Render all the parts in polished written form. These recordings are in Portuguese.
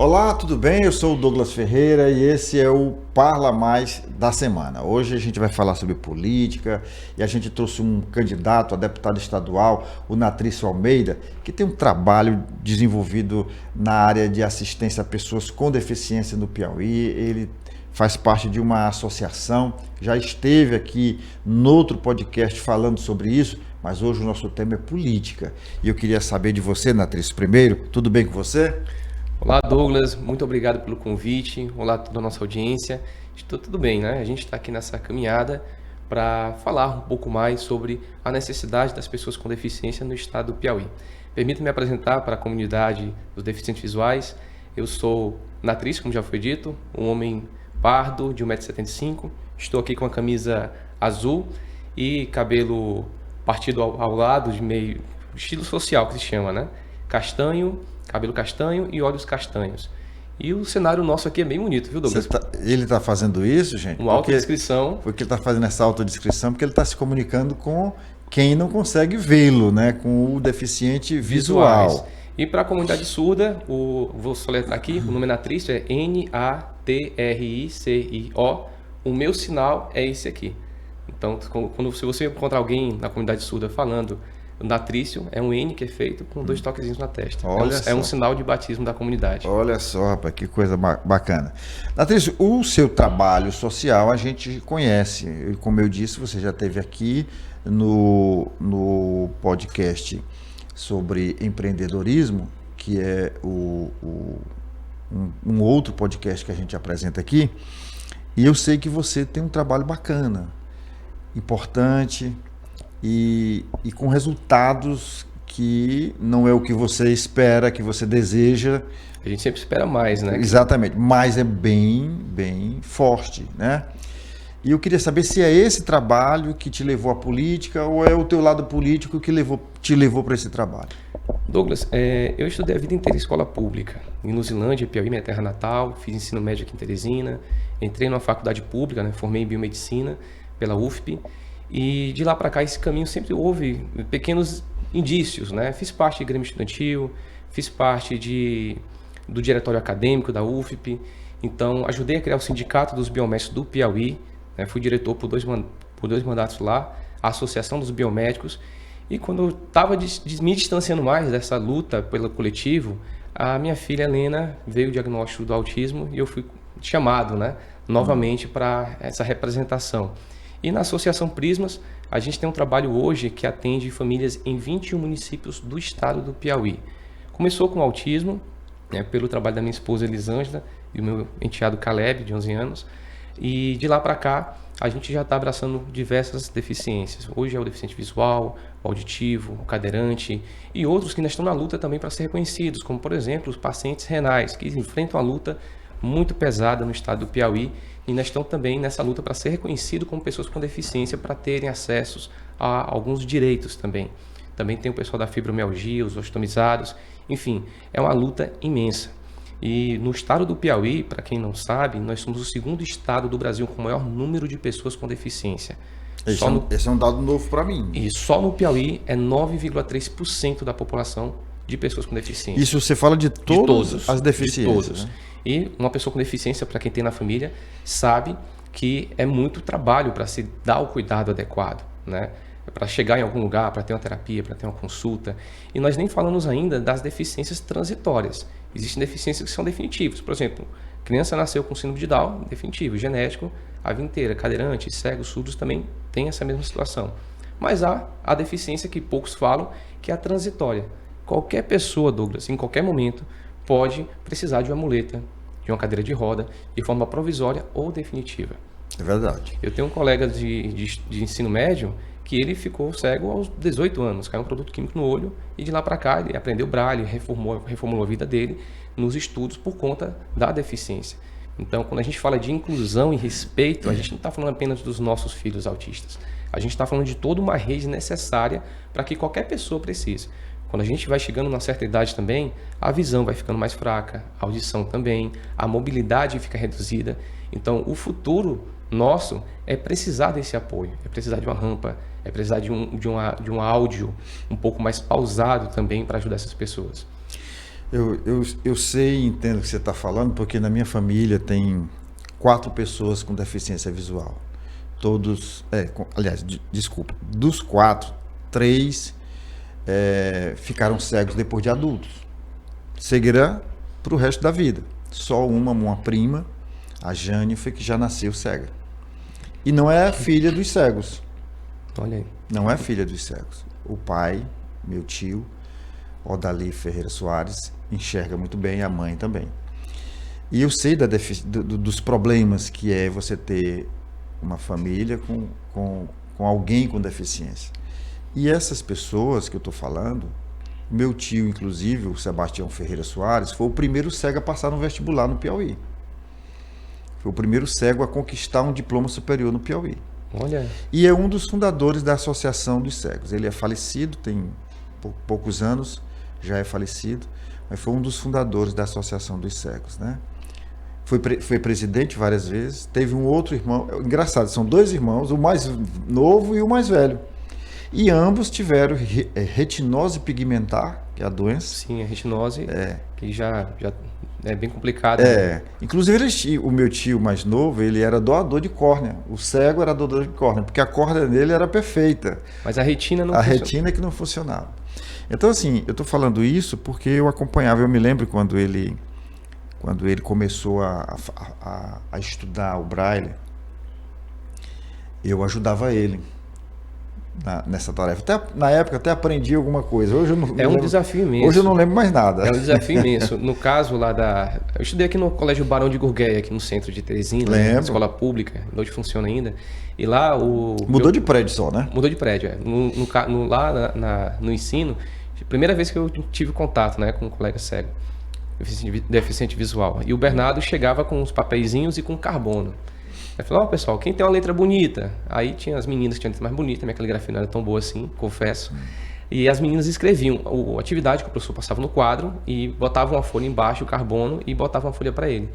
Olá, tudo bem? Eu sou o Douglas Ferreira e esse é o Parla Mais da semana. Hoje a gente vai falar sobre política e a gente trouxe um candidato a deputado estadual, o Natrício Almeida, que tem um trabalho desenvolvido na área de assistência a pessoas com deficiência no Piauí. Ele faz parte de uma associação, já esteve aqui no outro podcast falando sobre isso, mas hoje o nosso tema é política. E eu queria saber de você, Natrício, primeiro, tudo bem com você? Olá, Douglas, muito obrigado pelo convite. Olá a toda a nossa audiência. Estou tudo bem, né? A gente está aqui nessa caminhada para falar um pouco mais sobre a necessidade das pessoas com deficiência no estado do Piauí. Permita-me apresentar para a comunidade dos deficientes visuais. Eu sou Natrício, como já foi dito, um homem pardo de 1,75 m. Estou aqui com a camisa azul e cabelo partido ao lado, de meio estilo social que se chama, né? Castanho, cabelo castanho e olhos castanhos. E o cenário nosso aqui é bem bonito, viu, Douglas? Ele está fazendo isso, gente? Uma autodescrição. Porque ele está fazendo essa autodescrição porque ele está se comunicando com quem não consegue vê-lo, né? Com o deficiente visual. E para a comunidade surda, vou soletrar aqui, o nome Natrício é N-A-T-R-I-C-I-O. O meu sinal é esse aqui. Então, se você encontrar alguém na comunidade surda falando Natrício, é um N que é feito com 2 toquezinhos na testa. É um sinal de batismo da comunidade. Olha só, rapaz, que coisa bacana. Natrício, o seu trabalho social a gente conhece. Como eu disse, você já esteve aqui no podcast sobre empreendedorismo, que é um outro podcast que a gente apresenta aqui. E eu sei que você tem um trabalho bacana, importante, e com resultados que não é o que você espera, que você deseja. A gente sempre espera mais, né? Exatamente, mas é bem forte, né? E eu queria saber se é esse trabalho que te levou à política ou é o teu lado político que te levou para esse trabalho. Douglas, eu estudei a vida inteira em escola pública. Em Luzilândia, Piauí, minha terra natal, fiz ensino médio aqui em Teresina, entrei numa faculdade pública, né? Formei em biomedicina pela UFP. E de lá para cá, esse caminho sempre houve pequenos indícios, né? Fiz parte de Grêmio Estudantil, fiz parte do diretório acadêmico da UFP, então ajudei a criar o Sindicato dos Biomédicos do Piauí, né? Fui diretor por dois mandatos lá, a Associação dos Biomédicos, e quando eu estava me distanciando mais dessa luta pelo coletivo, a minha filha Helena veio o diagnóstico do autismo e eu fui chamado, né, novamente para essa representação. E na Associação Prismas, a gente tem um trabalho hoje que atende famílias em 21 municípios do estado do Piauí. Começou com autismo, né, pelo trabalho da minha esposa Elisângela e o meu enteado Caleb, de 11 anos. E de lá para cá, a gente já está abraçando diversas deficiências. Hoje é o deficiente visual, o auditivo, o cadeirante e outros que ainda estão na luta também para ser reconhecidos, como, por exemplo, os pacientes renais, que enfrentam a luta muito pesada no estado do Piauí e ainda estão também nessa luta para ser reconhecido como pessoas com deficiência, para terem acessos a alguns direitos também. Também tem o pessoal da fibromialgia, os ostomizados, enfim, é uma luta imensa. E no estado do Piauí, para quem não sabe, nós somos o segundo estado do Brasil com o maior número de pessoas com deficiência. Esse é um dado novo para mim. E só no Piauí é 9,3% da população de pessoas com deficiência. Isso você fala de todas as deficiências. De todos. Né? E uma pessoa com deficiência, para quem tem na família, sabe que é muito trabalho para se dar o cuidado adequado, né? Para chegar em algum lugar, para ter uma terapia, para ter uma consulta. E nós nem falamos ainda das deficiências transitórias. Existem deficiências que são definitivas. Por exemplo, criança nasceu com síndrome de Down, definitivo, genético, a vida inteira. Cadeirantes, cegos, surdos também têm essa mesma situação. Mas há a deficiência que poucos falam, que é a transitória. Qualquer pessoa, Douglas, em qualquer momento, pode precisar de uma muleta, de uma cadeira de roda, de forma provisória ou definitiva. É verdade. Eu tenho um colega de ensino médio que ele ficou cego aos 18 anos, caiu um produto químico no olho e de lá para cá ele aprendeu braille, reformulou a vida dele nos estudos por conta da deficiência. Então, quando a gente fala de inclusão e respeito, a gente não está falando apenas dos nossos filhos autistas. A gente está falando de toda uma rede necessária para que qualquer pessoa precise. Quando a gente vai chegando numa certa idade também, a visão vai ficando mais fraca, a audição também, a mobilidade fica reduzida. Então, o futuro nosso é precisar desse apoio, é precisar de uma rampa, é precisar de um áudio um pouco mais pausado também para ajudar essas pessoas. Eu sei e entendo o que você está falando, porque na minha família tem 4 pessoas com deficiência visual. Todos, aliás, desculpa, dos 4, 3 ficaram cegos depois de adultos. Seguirá para o resto da vida. Só uma prima, a Jane, foi que já nasceu cega. E não é filha dos cegos. Olha aí. Não é filha dos cegos. O pai, meu tio, Odali Ferreira Soares, enxerga muito bem, a mãe também. E eu sei dos problemas que é você ter uma família com alguém com deficiência. E essas pessoas que eu estou falando, meu tio, inclusive, o Sebastião Ferreira Soares, foi o primeiro cego a passar no vestibular no Piauí. Foi o primeiro cego a conquistar um diploma superior no Piauí. Olha. E é um dos fundadores da Associação dos Cegos. Ele é falecido, tem poucos anos, já é falecido, mas foi um dos fundadores da Associação dos Cegos, né? Foi presidente várias vezes, teve um outro irmão, engraçado, são 2 irmãos, o mais novo e o mais velho. E ambos tiveram retinose pigmentar, que é a doença. Sim, a retinose, que já é bem complicado. Né? Inclusive o meu tio mais novo, ele era doador de córnea. O cego era doador de córnea, porque a córnea dele era perfeita. Mas a retina não funcionava. A retina que não funcionava. Então, assim, eu estou falando isso porque eu acompanhava, eu me lembro quando ele começou a estudar o Braille, eu ajudava ele nessa tarefa. Na época até aprendi alguma coisa. Hoje eu não lembro, desafio imenso. Hoje eu não lembro mais nada. É um desafio imenso. No caso lá eu estudei aqui no Colégio Barão de Gurgueia, aqui no centro de Teresina, na escola pública, onde funciona ainda. E lá Mudou de prédio só, né? Mudou de prédio, lá no ensino, primeira vez que eu tive contato, né, com um colega cego, deficiente visual. E o Bernardo chegava com uns papeizinhos e com carbono. Aí falou, pessoal, quem tem uma letra bonita? Aí tinha as meninas que tinham letra mais bonita, minha caligrafia não era tão boa assim, confesso. E as meninas escreviam a atividade que o professor passava no quadro e botava uma folha embaixo, o carbono, e botava uma folha para ele.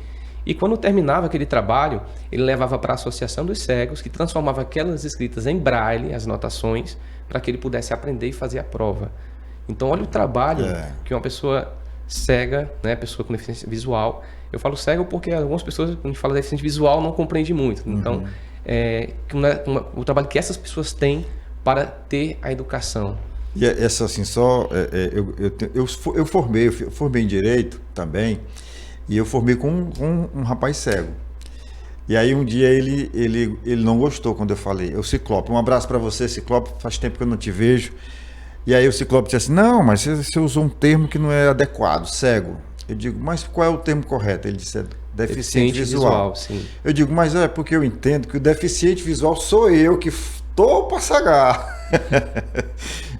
E quando terminava aquele trabalho, ele levava para a Associação dos Cegos, que transformava aquelas escritas em braille, as anotações, para que ele pudesse aprender e fazer a prova. Então, olha o trabalho que uma pessoa cega, né, pessoa com deficiência visual. Eu falo cego porque algumas pessoas, quando a gente fala deficiente visual, não compreende muito. Então, o trabalho que essas pessoas têm para ter a educação. E essa, assim, eu formei em Direito também, e eu formei com um rapaz cego. E aí um dia ele não gostou quando eu falei, o Ciclope, um abraço para você, Ciclope, faz tempo que eu não te vejo. E aí o Ciclope disse assim, não, mas você usou um termo que não é adequado, cego. Eu digo, mas qual é o termo correto? Ele disse, deficiente visual. Sim. Eu digo, mas é porque eu entendo que o deficiente visual sou eu que estou para sagar.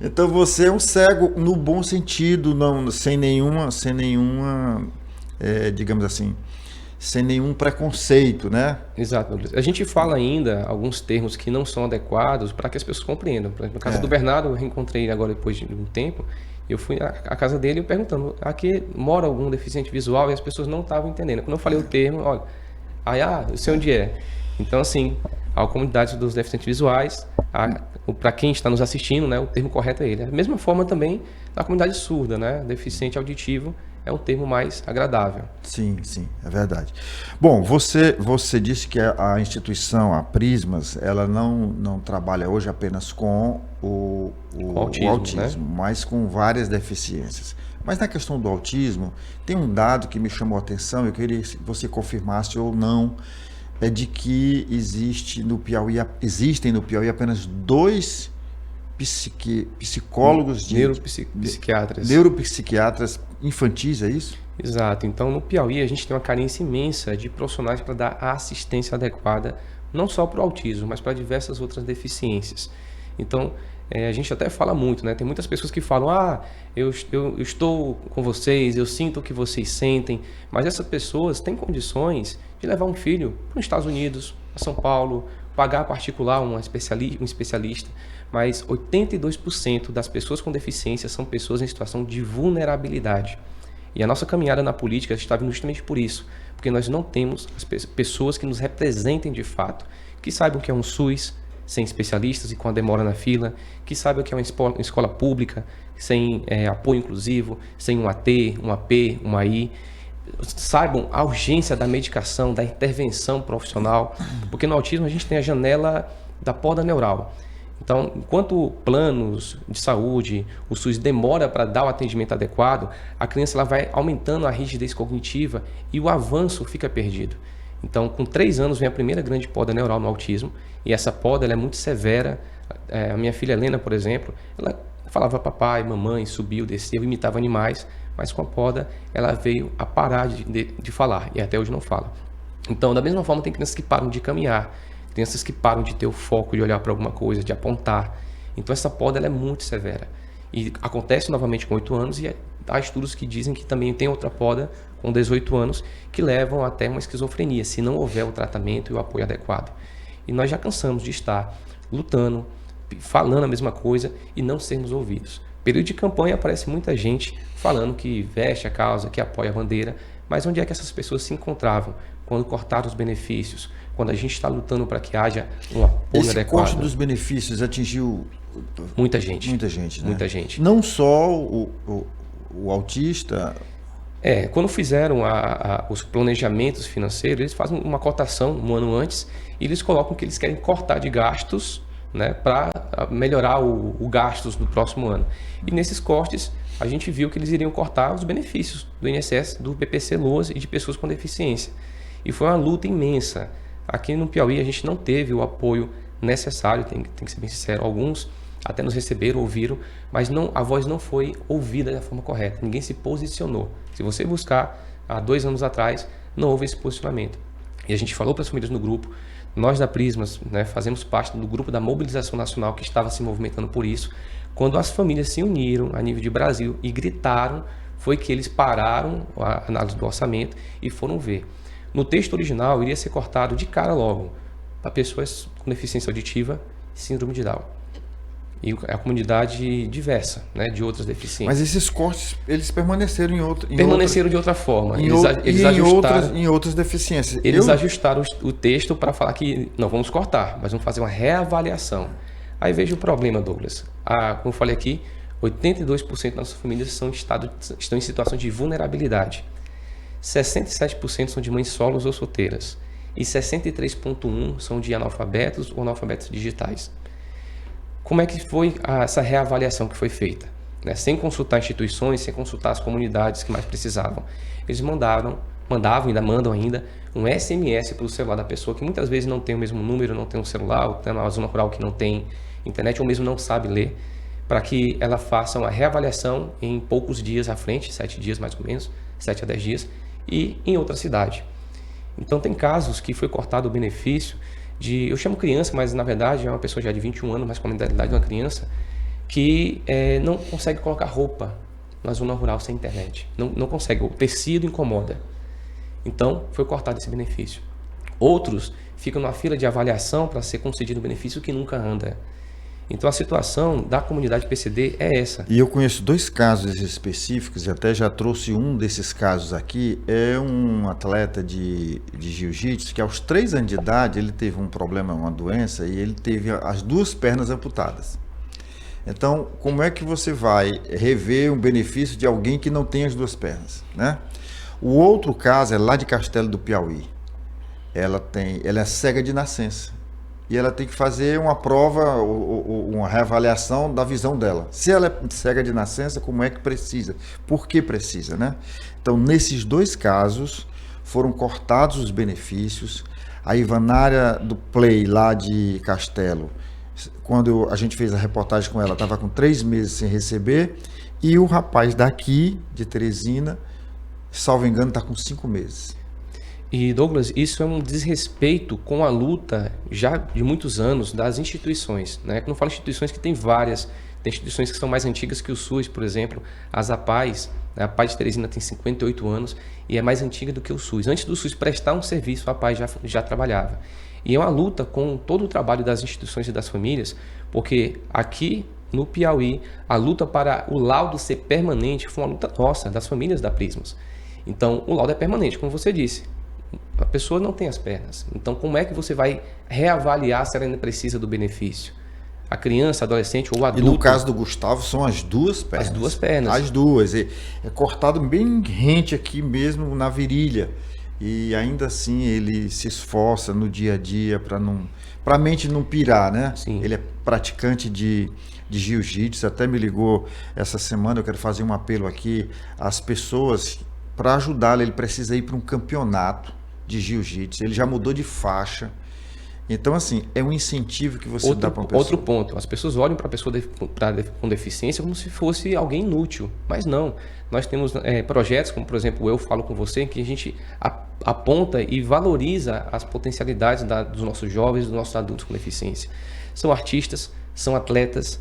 Então você é um cego no bom sentido, não, sem nenhuma, digamos assim, sem nenhum preconceito, né? Exato. A gente fala ainda alguns termos que não são adequados para que as pessoas compreendam. Por exemplo, no caso do Bernardo, eu reencontrei ele agora depois de um tempo, eu fui à casa dele perguntando, aqui mora algum deficiente visual? E as pessoas não estavam entendendo. Quando eu falei o termo, olha, eu sei onde é. Então, assim, a comunidade dos deficientes visuais, para quem está nos assistindo, né, o termo correto é ele. Da mesma forma também na comunidade surda, né, deficiente auditivo, é um termo mais agradável. Sim, é verdade. Bom, você disse que a instituição, a Prismas, ela não trabalha hoje apenas com o autismo, né? Mas com várias deficiências. Mas na questão do autismo, tem um dado que me chamou a atenção, eu queria que você confirmasse ou não, é de que existem no Piauí apenas 2 psicólogos neuropsiquiatras infantis, é isso? Exato. Então, no Piauí, a gente tem uma carência imensa de profissionais para dar a assistência adequada, não só para o autismo, mas para diversas outras deficiências. Então, a gente até fala muito, né? Tem muitas pessoas que falam, eu estou com vocês, eu sinto o que vocês sentem, mas essas pessoas têm condições de levar um filho para os Estados Unidos, para São Paulo, pagar particular um especialista, mas 82% das pessoas com deficiência são pessoas em situação de vulnerabilidade. E a nossa caminhada na política está vindo justamente por isso, porque nós não temos as pessoas que nos representem de fato, que saibam o que é um SUS, sem especialistas e com a demora na fila, que saibam que é uma escola pública, sem apoio inclusivo, sem um AT, um AP, um AI, saibam a urgência da medicação, da intervenção profissional, porque no autismo a gente tem a janela da poda neural. Então, enquanto planos de saúde, o SUS demora para dar o atendimento adequado, a criança ela vai aumentando a rigidez cognitiva e o avanço fica perdido. Então, com 3 anos vem a primeira grande poda neural no autismo, e essa poda ela é muito severa. A minha filha Helena, por exemplo, ela falava papai, mamãe, subiu, desceu, imitava animais, mas com a poda ela veio a parar de falar, e até hoje não fala. Então, da mesma forma, tem crianças que param de caminhar, crianças que param de ter o foco de olhar para alguma coisa, de apontar. Então, essa poda ela é muito severa. E acontece novamente com 8 anos, e há estudos que dizem que também tem outra poda com 18 anos, que levam até uma esquizofrenia, se não houver o tratamento e o apoio adequado. E nós já cansamos de estar lutando, falando a mesma coisa e não sermos ouvidos. Período de campanha aparece muita gente falando que veste a causa, que apoia a bandeira, mas onde é que essas pessoas se encontravam quando cortaram os benefícios, quando a gente está lutando para que haja um apoio adequado? Esse corte dos benefícios atingiu muita gente. Muita gente, né? Muita gente. Não só o autista. Quando fizeram os planejamentos financeiros, eles fazem uma cotação um ano antes e eles colocam que eles querem cortar de gastos, né, para melhorar o gastos do próximo ano. E nesses cortes, a gente viu que eles iriam cortar os benefícios do INSS, do PPC-LOAS e de pessoas com deficiência. E foi uma luta imensa. Aqui no Piauí, a gente não teve o apoio necessário, tem que ser bem sincero. Alguns até nos receberam, ouviram, mas a voz não foi ouvida da forma correta. Ninguém se posicionou. Se você buscar, há 2 anos atrás, não houve esse posicionamento. E a gente falou para as famílias no grupo. Nós da Prismas, né, fazemos parte do grupo da mobilização nacional que estava se movimentando por isso. Quando as famílias se uniram a nível de Brasil e gritaram, foi que eles pararam a análise do orçamento e foram ver. No texto original, iria ser cortado de cara logo para pessoas com deficiência auditiva e síndrome de Down. E a comunidade diversa, né, de outras deficiências. Mas esses cortes, eles permaneceram de outra forma. Eles ajustaram em outras deficiências. Eles ajustaram o texto para falar que não vamos cortar, mas vamos fazer uma reavaliação. Aí veja o problema, Douglas. Como eu falei aqui, 82% das nossas famílias estão em situação de vulnerabilidade. 67% são de mães solos ou solteiras. E 63,1% são de analfabetos ou analfabetos digitais. Como é que foi essa reavaliação que foi feita? Sem consultar instituições, sem consultar as comunidades que mais precisavam. Eles mandavam, ainda mandam um SMS para o celular da pessoa, que muitas vezes não tem o mesmo número, não tem um celular, ou tem uma zona rural que não tem internet, ou mesmo não sabe ler, para que ela faça uma reavaliação em poucos dias à frente, 7 dias mais ou menos, 7 a 10 dias, e em outra cidade. Então tem casos que foi cortado o benefício eu chamo criança, mas na verdade é uma pessoa já de 21 anos, mas com a mentalidade de uma criança, que não consegue colocar roupa na zona rural sem internet. Não consegue, o tecido incomoda. Então foi cortado esse benefício. Outros ficam numa fila de avaliação para ser concedido o benefício que nunca anda. Então a situação da comunidade PCD é essa. E eu conheço 2 casos específicos, e até já trouxe um desses casos aqui. É um atleta de jiu-jitsu que aos 3 anos de idade ele teve um problema, uma doença, e ele teve as 2 pernas amputadas. Então, como é que você vai rever um benefício de alguém que não tem as 2 pernas, né? O outro caso é lá de Castelo do Piauí. Ela é cega de nascença. E ela tem que fazer uma prova, uma reavaliação da visão dela. Se ela é cega de nascença, como é que precisa? Por que precisa, né? Então, nesses 2 casos, foram cortados os benefícios. A Ivanária do Play, lá de Castelo, quando a gente fez a reportagem com ela, estava com 3 meses sem receber. E o rapaz daqui, de Teresina, salvo engano, está com 5 meses. E, Douglas, isso é um desrespeito com a luta já de muitos anos das instituições, né? Eu não falo instituições que tem várias, tem instituições que são mais antigas que o SUS, por exemplo, as APAES, né? A APAE de Teresina tem 58 anos e é mais antiga do que o SUS. Antes do SUS prestar um serviço, a APAE já trabalhava. E é uma luta com todo o trabalho das instituições e das famílias, porque aqui no Piauí, a luta para o laudo ser permanente foi uma luta nossa, das famílias da Prismas. Então, o laudo é permanente, como você disse. pessoa não tem as pernas. Então, como é que você vai reavaliar se ela ainda precisa do benefício? A criança, adolescente ou adulto... E no caso do Gustavo, são as duas pernas. As duas pernas. As duas. É cortado bem rente aqui mesmo na virilha. E ainda assim ele se esforça no dia a dia para a mente não pirar, né? Sim. Ele é praticante de jiu-jitsu, até me ligou essa semana. Eu quero fazer um apelo aqui às pessoas para ajudá-lo. Ele precisa ir para um campeonato de jiu-jitsu, ele já mudou de faixa. Então, assim, é um incentivo que você dá para uma pessoa. Outro ponto, as pessoas olham para a pessoa com deficiência como se fosse alguém inútil, mas não. Nós temos projetos, como por exemplo, Eu Falo Com Você, que a gente aponta e valoriza as potencialidades dos nossos jovens, dos nossos adultos com deficiência. São artistas, são atletas.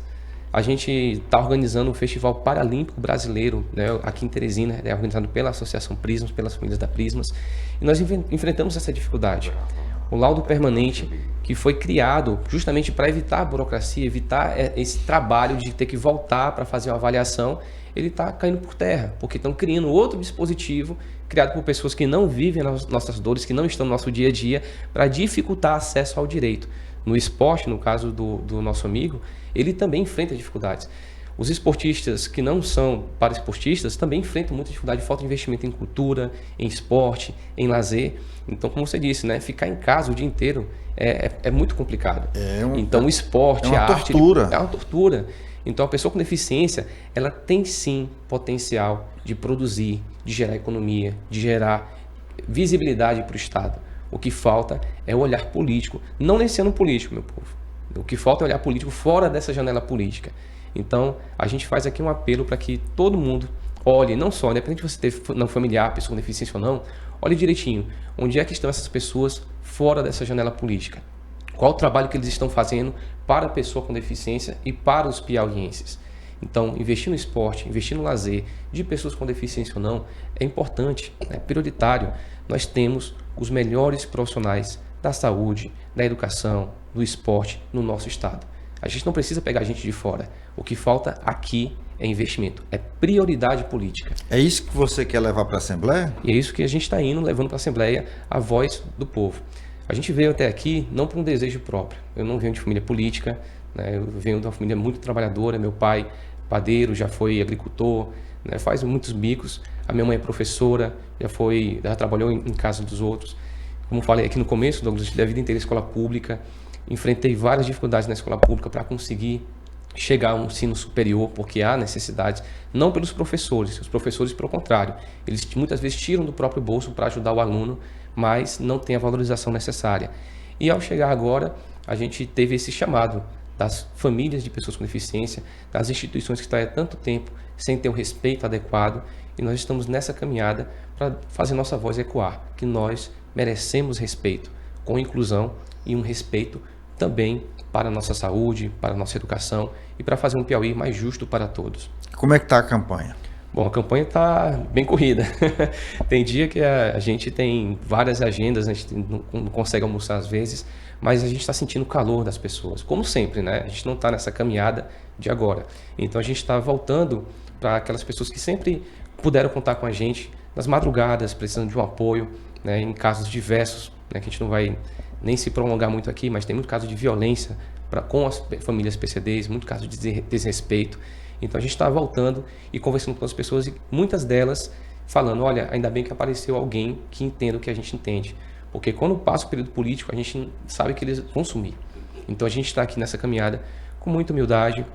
A gente está organizando um festival paralímpico brasileiro, né, aqui em Teresina, organizado pela Associação Prismas, pelas famílias da Prismas, e nós enfrentamos essa dificuldade. O laudo permanente, que foi criado justamente para evitar a burocracia, evitar esse trabalho de ter que voltar para fazer uma avaliação, ele está caindo por terra, porque estão criando outro dispositivo criado por pessoas que não vivem as nossas dores, que não estão no nosso dia a dia, para dificultar acesso ao direito. No esporte, no caso do nosso amigo, ele também enfrenta dificuldades. Os esportistas que não são paraesportistas também enfrentam muita dificuldade de falta de investimento em cultura, em esporte, em lazer. Então, como você disse, né, ficar em casa o dia inteiro é muito complicado. Então, o esporte, a arte... É uma tortura. Então, a pessoa com deficiência, ela tem sim potencial de produzir, de gerar economia, de gerar visibilidade para o Estado. O que falta é o olhar político. Não nesse ano político, meu povo. O que falta é olhar político fora dessa janela política. Então, a gente faz aqui um apelo para que todo mundo olhe, não só, independente de você ter não familiar, pessoa com deficiência ou não, olhe direitinho onde é que estão essas pessoas fora dessa janela política. Qual o trabalho que eles estão fazendo para a pessoa com deficiência e para os piauienses. Então, investir no esporte, investir no lazer de pessoas com deficiência ou não, é importante, é prioritário. Nós temos os melhores profissionais da saúde, da educação, do esporte no nosso estado. A gente não precisa pegar gente de fora. O que falta aqui é investimento, é prioridade política. É isso que você quer levar para a Assembleia? E é isso que a gente está levando para a Assembleia, a voz do povo. A gente veio até aqui não por um desejo próprio. Eu não venho de família política, né? Eu venho de uma família muito trabalhadora. Meu pai, padeiro, já foi agricultor, né? Faz muitos bicos. A minha mãe é professora, já trabalhou em casa dos outros. Como falei aqui no começo, Douglas, da vida inteira escola pública. Enfrentei várias dificuldades na escola pública para conseguir chegar a um ensino superior, porque há necessidades, não pelos professores, os professores, pelo contrário, eles muitas vezes tiram do próprio bolso para ajudar o aluno, mas não tem a valorização necessária. E ao chegar agora, a gente teve esse chamado das famílias de pessoas com deficiência, das instituições que estão há tanto tempo sem ter o respeito adequado, e nós estamos nessa caminhada para fazer nossa voz ecoar, que nós merecemos respeito, com inclusão e um respeito também para a nossa saúde, para a nossa educação e para fazer um Piauí mais justo para todos. Como é que está a campanha? Bom, a campanha está bem corrida. Tem dia que a gente tem várias agendas, a gente não consegue almoçar às vezes, mas a gente está sentindo o calor das pessoas, como sempre, né? A gente não está nessa caminhada de agora. Então a gente está voltando para aquelas pessoas que sempre puderam contar com a gente nas madrugadas, precisando de um apoio, né? Em casos diversos, né? Que a gente não vai nem se prolongar muito aqui, mas tem muito caso de violência com as famílias PCDs, muito caso de desrespeito. Então a gente está voltando e conversando com as pessoas e muitas delas falando, olha, ainda bem que apareceu alguém que entenda o que a gente entende. Porque quando passa o período político, a gente sabe que eles vão sumir. Então a gente está aqui nessa caminhada com muita humildade,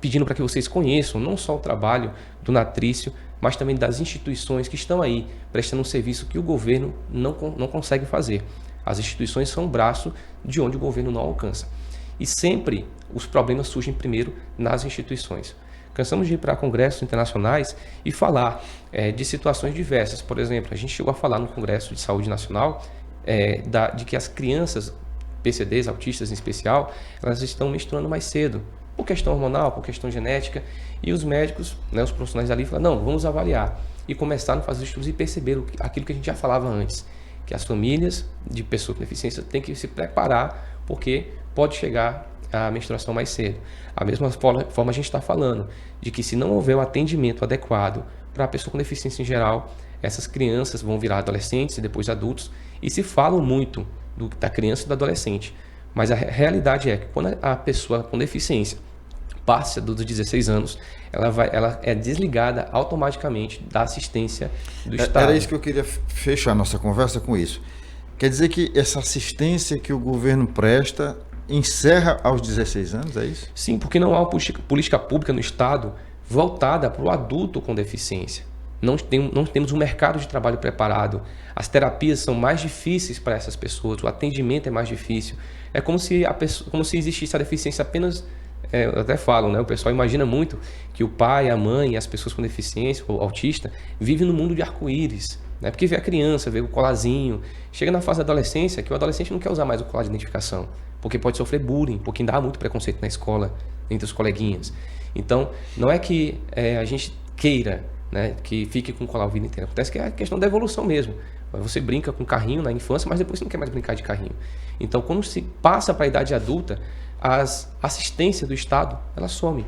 pedindo para que vocês conheçam não só o trabalho do Natrício, mas também das instituições que estão aí prestando um serviço que o governo não consegue fazer. As instituições são um braço de onde o governo não alcança. E sempre os problemas surgem primeiro nas instituições. Cansamos de ir para congressos internacionais e falar de situações diversas. Por exemplo, a gente chegou a falar no Congresso de Saúde Nacional de que as crianças PCDs, autistas em especial, elas estão menstruando mais cedo, por questão hormonal, por questão genética. E os médicos, né, os profissionais ali falaram, não, vamos avaliar. E começaram a fazer estudos e perceberam aquilo que a gente já falava antes, que as famílias de pessoas com deficiência têm que se preparar, porque pode chegar a menstruação mais cedo. A mesma forma a gente está falando de que se não houver o atendimento adequado para a pessoa com deficiência em geral. Essas crianças vão virar adolescentes e depois adultos, e se falam muito da criança e do adolescente. Mas a realidade é que quando a pessoa com deficiência passa dos 16 anos, ela é desligada automaticamente da assistência do Estado. Era isso que eu queria fechar nossa conversa com isso. Quer dizer que essa assistência que o governo presta encerra aos 16 anos, é isso? Sim, porque não há uma política pública no Estado voltada para o adulto com deficiência. Não temos um mercado de trabalho preparado. As terapias são mais difíceis para essas pessoas, o atendimento é mais difícil. É como se existisse a deficiência apenas... eu até falo, né? O pessoal imagina muito que o pai, a mãe, as pessoas com deficiência ou autista vivem no mundo de arco-íris, né? Porque vê a criança, vê o colarzinho, chega na fase da adolescência que o adolescente não quer usar mais o colar de identificação, porque pode sofrer bullying, porque ainda há muito preconceito na escola, entre os coleguinhas. Então, não é que a gente queira, né, que fique com o colar a vida inteira. Acontece que é a questão da evolução mesmo. Você brinca com carrinho na infância, mas depois você não quer mais brincar de carrinho. Então, quando se passa para a idade adulta, a assistência do Estado, ela some.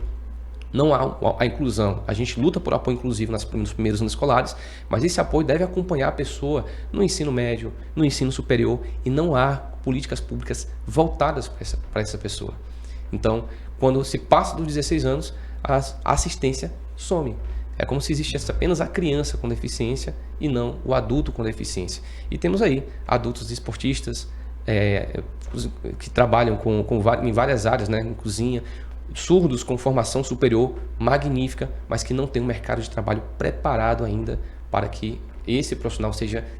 Não há a inclusão. A gente luta por apoio inclusivo nos primeiros anos escolares, mas esse apoio deve acompanhar a pessoa no ensino médio, no ensino superior, e não há políticas públicas voltadas para essa pessoa. Então, quando se passa dos 16 anos, a assistência some. É como se existisse apenas a criança com deficiência e não o adulto com deficiência. E temos aí adultos esportistas que trabalham em várias áreas, né, em cozinha, surdos com formação superior magnífica, mas que não tem um mercado de trabalho preparado ainda para que esse profissional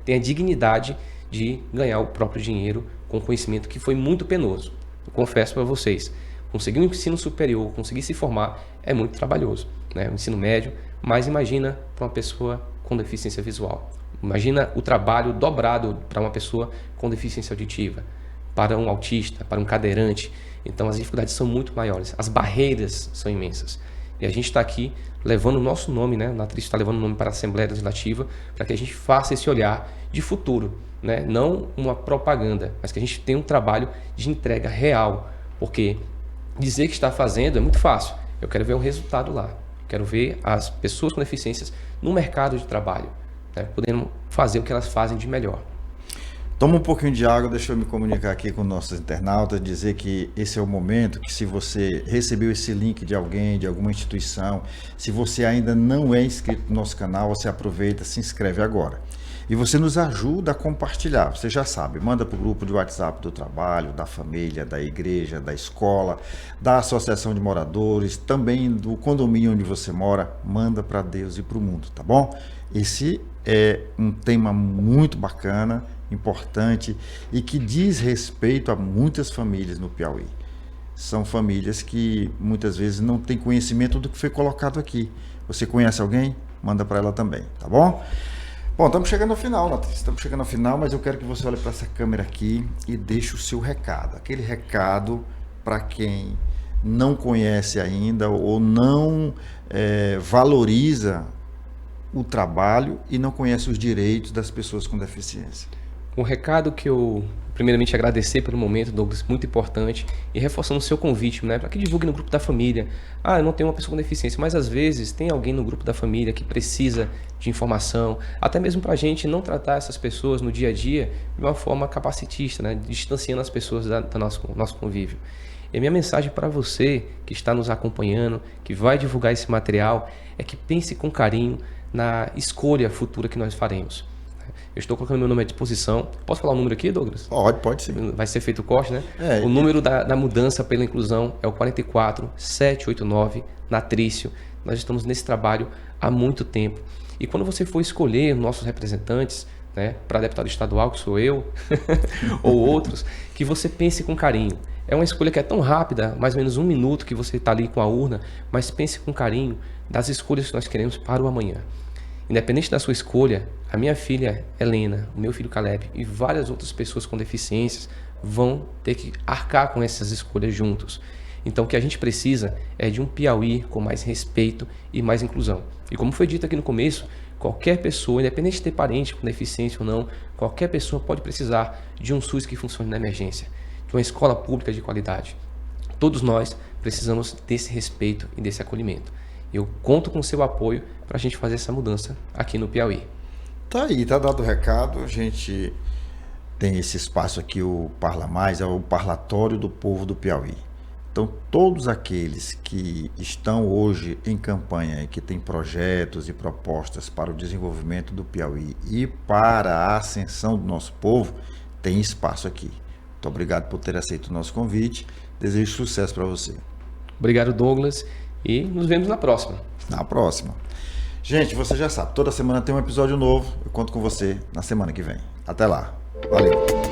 tenha dignidade de ganhar o próprio dinheiro com conhecimento que foi muito penoso. Eu confesso para vocês, conseguir um ensino superior, conseguir se formar é muito trabalhoso, né? O ensino médio, mas imagina para uma pessoa com deficiência visual. Imagina o trabalho dobrado para uma pessoa com deficiência auditiva, para um autista, para um cadeirante. Então as dificuldades são muito maiores, as barreiras são imensas. E a gente está aqui levando o nosso nome, né? A Natricio está levando o nome para a Assembleia Legislativa, para que a gente faça esse olhar de futuro, né? Não uma propaganda, mas que a gente tenha um trabalho de entrega real, porque dizer que está fazendo é muito fácil. Eu quero ver o resultado lá. Quero ver as pessoas com deficiências no mercado de trabalho, né, podendo fazer o que elas fazem de melhor. Toma um pouquinho de água, deixa eu me comunicar aqui com nossos internautas, dizer que esse é o momento que, se você recebeu esse link de alguém, de alguma instituição, se você ainda não é inscrito no nosso canal, você aproveita, se inscreve agora. E você nos ajuda a compartilhar, você já sabe, manda para o grupo de WhatsApp do trabalho, da família, da igreja, da escola, da associação de moradores, também do condomínio onde você mora, manda para Deus e para o mundo, tá bom? Esse é um tema muito bacana, importante e que diz respeito a muitas famílias no Piauí. São famílias que muitas vezes não têm conhecimento do que foi colocado aqui. Você conhece alguém? Manda para ela também, tá bom? Bom, estamos chegando ao final, Natricio, estamos chegando ao final, mas eu quero que você olhe para essa câmera aqui e deixe o seu recado. Aquele recado para quem não conhece ainda ou não valoriza o trabalho e não conhece os direitos das pessoas com deficiência. Um recado que eu, primeiramente, agradecer pelo momento, Douglas, muito importante, e reforçando o seu convite, né, para que divulgue no grupo da família. Eu não tenho uma pessoa com deficiência, mas às vezes tem alguém no grupo da família que precisa de informação, até mesmo para a gente não tratar essas pessoas no dia a dia de uma forma capacitista, né, distanciando as pessoas do nosso convívio. E a minha mensagem para você que está nos acompanhando, que vai divulgar esse material, é que pense com carinho na escolha futura que nós faremos. Eu estou colocando meu nome à disposição. Posso falar o número aqui, Douglas? Pode sim. Vai ser feito o corte, né? O número da mudança pela inclusão é o 44789, Natricio. Nós estamos nesse trabalho há muito tempo. E quando você for escolher nossos representantes, né, para deputado estadual, que sou eu, ou outros, que você pense com carinho. É uma escolha que é tão rápida, mais ou menos 1 minuto que você está ali com a urna, mas pense com carinho das escolhas que nós queremos para o amanhã. Independente da sua escolha, a minha filha Helena, o meu filho Caleb e várias outras pessoas com deficiências vão ter que arcar com essas escolhas juntos. Então o que a gente precisa é de um Piauí com mais respeito e mais inclusão. E como foi dito aqui no começo, qualquer pessoa, independente de ter parente com deficiência ou não, qualquer pessoa pode precisar de um SUS que funcione na emergência, de uma escola pública de qualidade. Todos nós precisamos desse respeito e desse acolhimento. Eu conto com o seu apoio para a gente fazer essa mudança aqui no Piauí. Tá aí, tá dado o recado. A gente tem esse espaço aqui, o Parla Mais, é o parlatório do povo do Piauí. Então, todos aqueles que estão hoje em campanha e que têm projetos e propostas para o desenvolvimento do Piauí e para a ascensão do nosso povo, tem espaço aqui. Muito obrigado por ter aceito o nosso convite. Desejo sucesso para você. Obrigado, Douglas, e nos vemos na próxima. Na próxima. Gente, você já sabe, toda semana tem um episódio novo. Eu conto com você na semana que vem. Até lá. Valeu.